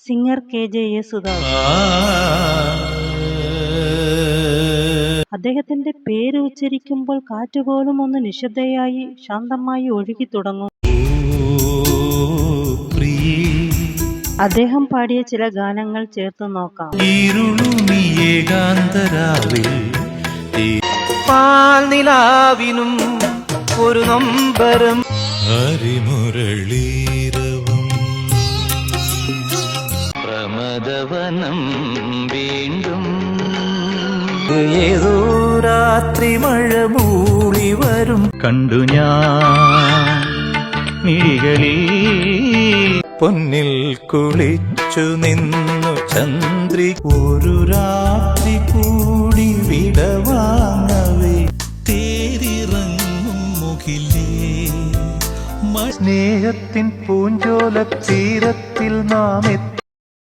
Singer KJ Yesudas. അദ്ദേഹത്തിന്റെ പേര് ഉച്ചരിക്കുമ്പോൾ കാറ്റുപോലും ഒന്ന് നിശബ്ദയായി ശാന്തമായി ഒഴുകി തുടങ്ങും. അദ്ദേഹം പാടിയ ചില ഗാനങ്ങൾ ചേർത്ത് നോക്കാം. പാൽനിലാവിനും ഒരു നൊമ്പരം ഹരിമുരളീരവം പ്രമദവനം വീണ്ടും ഏതോ രാത്രി മഴ മൂളി വരും കണ്ടു ഞാൻ മിഴികളിൽ പൊന്നിൽ കുളിച്ചു നിന്നു ചന്ദ്രി ഒരു രാത്രി കൂടി വിടവാങ്ങവേ തേരിറങ്ങും മുകിലേ സ്നേഹത്തിൻ പൂഞ്ചോല തീരത്തിൽ നാം